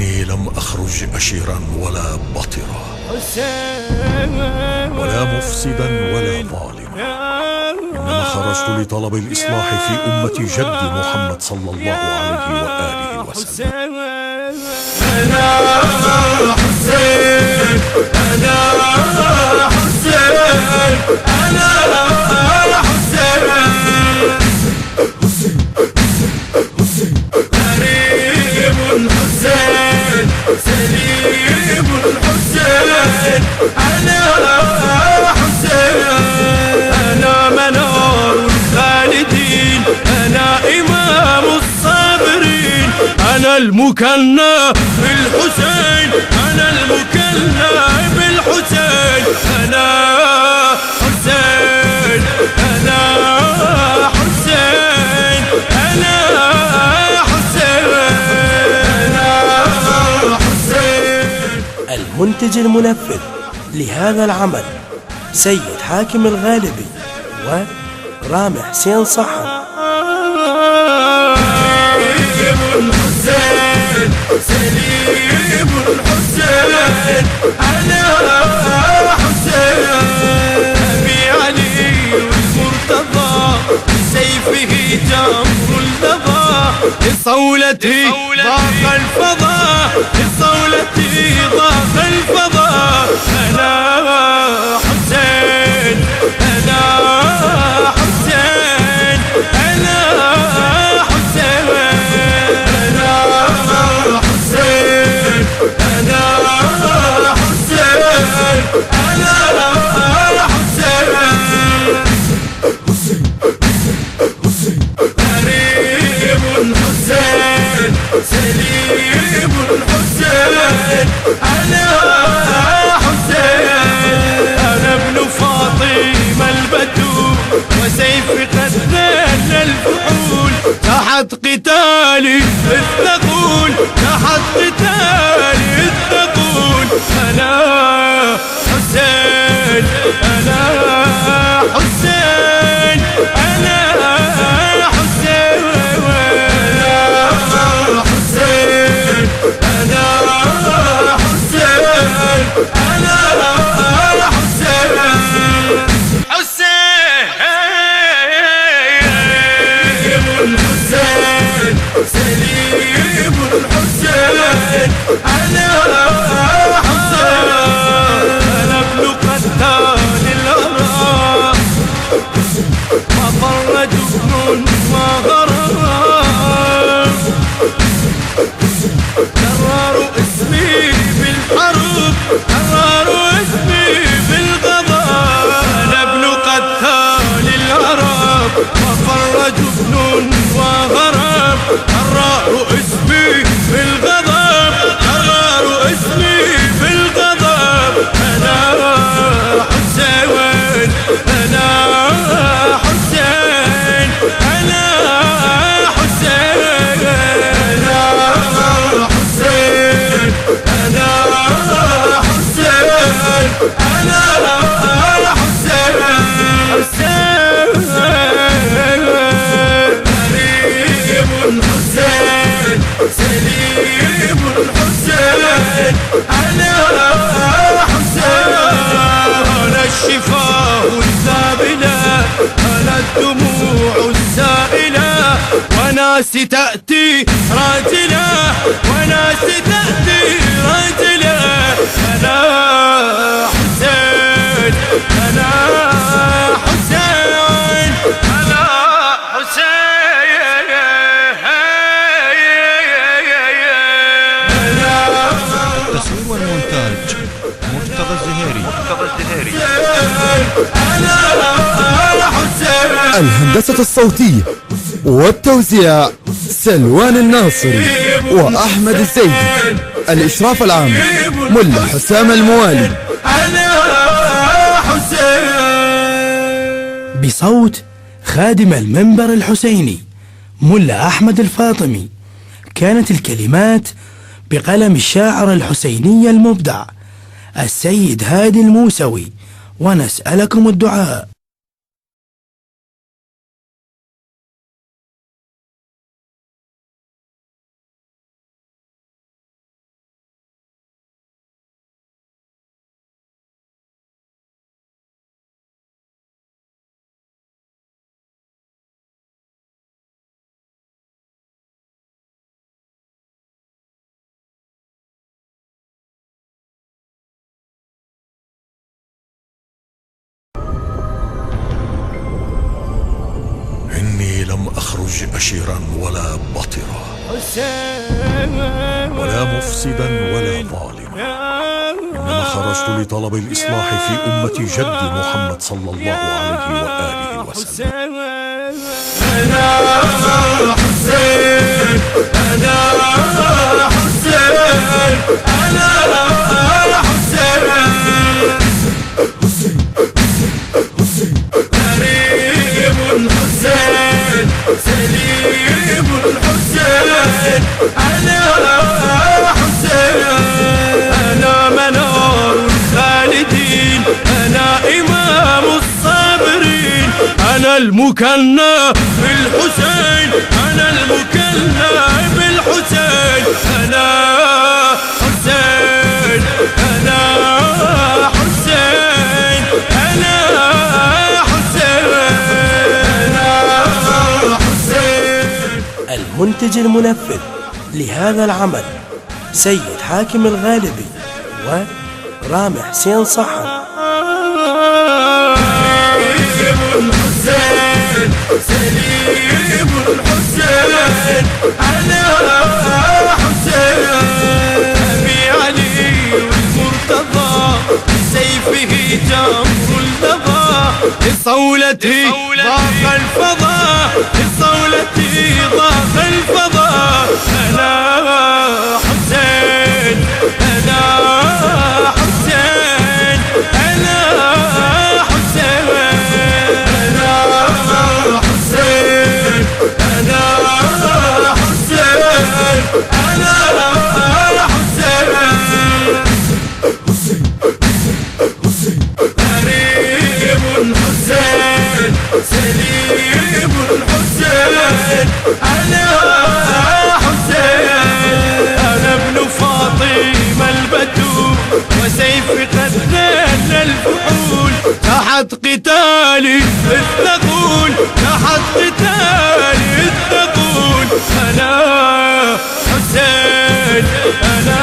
إني لم أخرج أشيرا ولا بطرا ولا مفسدا ولا ظالما، إنما خرجت لطلب الإصلاح في أمة جد محمد صلى الله عليه وآله وسلم. أنا حسين، أنا حسين، أنا حسين، غريب الحسين، سليم الحسين، أنا حسين، أنا منار الخالدين، أنا إمام الصابرين، أنا المكنى بالحسين، أنا المكنى بالحسين، أنا حسين، أنا حسين، أنا حسين، أنا حسين. المنتج المنفذ لهذا العمل سيد حاكم الغالبي ورامي حسين صحن. الحسين، سليم الحسين، أنا حسين، أبي علي المرتضى بسيفه جمر اللظى، لصولتي ضاق الفضاء، لصولتي ضاق الفضاء، أنا حسين، أنا حسين، أنا حسين، أنا حسين، أنا حسين، أنا حسين، غريب الحسين، سليم الحسين، أنا حسين، أنا ابن فاطمة البتول، وسيف قد ذل الفحول، تحت قتالي الثقول، تحت قتالي الثقول، أنا حسين، أنا حسين، أنا حسين، أنا حسين، أنا حسين، أنا حسين، الحسين، سليم الحسين، أنا حسين، أنا ابن قتال الأرى، ما فر جبن وغرام، كرروا اسمي بالحرب، كرروا اسمي بالغضب، أنا ابن قتال العرب، ما فر جبن وغرام، كرروا اسمي بالغضب، كرروا اسمي بالغضب، أنا حسين، أنا حسين، أنا حسين، أنا حسين، أنا حسين، أنا حسين، غريب الحسين، سليم الحسين، أنا حسين، أنا الشفاء السابلة، أنا الدموع السائلة، وناس تأتي راجلة، وناس تأتي راجلة، أنا حسين، أنا حسين، أنا حسين، التصوير والمونتاج مرتضى الزهيري. أنا حسين، الهندسة الصوتية والتوزيع سلوان الناصري وأحمد الزيدي. الإشراف العام ملا حسام الموالي. أنا حسين، بصوت خادم المنبر الحسيني ملا أحمد الفاطمي. كانت الكلمات بقلم الشاعر الحسيني المبدع السيد هادي الموسوي، ونسألكم الدعاء. تخرج أشيرا ولا بطرا، ولا مفسدا ولا ظالما، إنما خرجت لطلب الإصلاح في أمة جد محمد صلى الله عليه وآله وسلم. أنا حسين، أنا حسين، أنا حسين، كريم الحسين، سليم الحسين، أنا حسين، أنا منار الخالدين، أنا إمام الصابرين، أنا المكنى بالحسين، أنا المكنى بالحسين، أنا حسين، أنا حسين، أنا حسين، أنا حسين. المنتج المنفذ لهذا العمل سيد حاكم الغالبي ورامي حسين صحن. الحسين، سليم الحسين، أنا حسين، أبي علي والمرتضى بسيفه جمر اللظى، لصولتي ضاق الفضاء، لصولتي ضاق الفضاء، أنا حسين، أنا حسين، أنا حسين، أنا حسين، أنا حسين، أنا حسين، كريم الحسين، سليم الحسين، أنا حسين، أنا ابن فاطمة البتول، وسيف قد نال الفحول، تحت قتالي الثقول، تحت قتالي الثقول، أنا حسين، أنا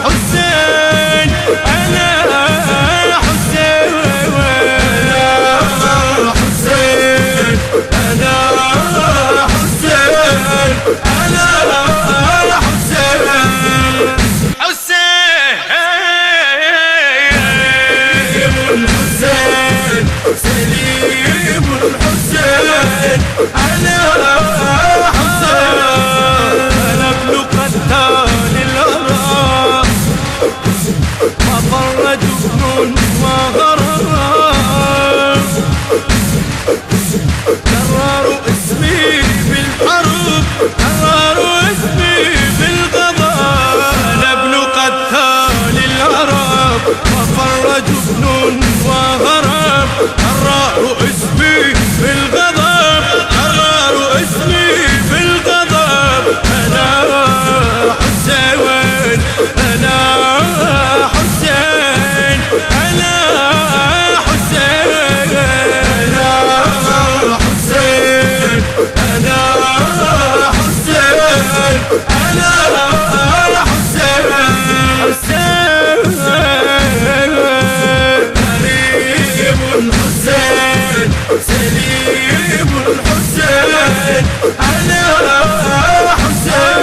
حسين، أنا حسين، أنا حسين، أنا حسين، أنا حسين، الحسين، سليم الحسين، أنا حسين، أنا ابن قتال الأرى، ما ضر جبن وغرام، كرروا اسمي بالحرب، كرروا اسمي بالغضب، أنا ابن قتال العرب، وفر جبن وغرام، كرروا اسمي بالغضب، كرروا اسمي بالغضب، أنا حسين، أنا حسين، أنا حسين، أنا حسين، أنا حسين، أنا حسين، حسين، كريم الحسين، سليم الحسين، أنا حسين،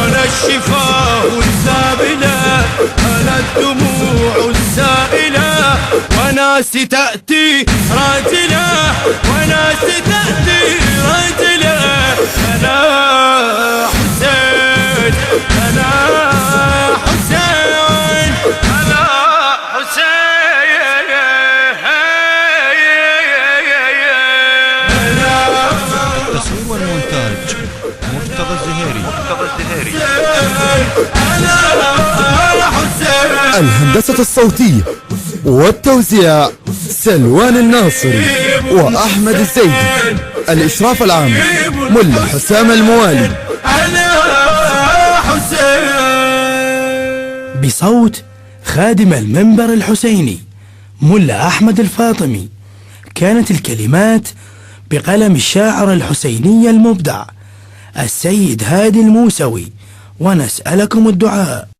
أنا الشفاء السابلة، أنا الدموع السائلة، وناس تأتي راجلة، وناس تأتي راجلة، أنا حسين، أنا حسين، أنا حسين، التصوير والمونتاج مرتضى الزهيري. أنا حسين. الهندسة الصوتية والتوزيع سلوان الناصري وأحمد الزيدي. الإشراف العام ملا حسام الموالي. أنا حسين. بصوت خادم المنبر الحسيني ملا أحمد الفاطمي. كانت الكلمات بقلم الشاعر الحسيني المبدع السيد هادي الموسوي. ونسألكم الدعاء.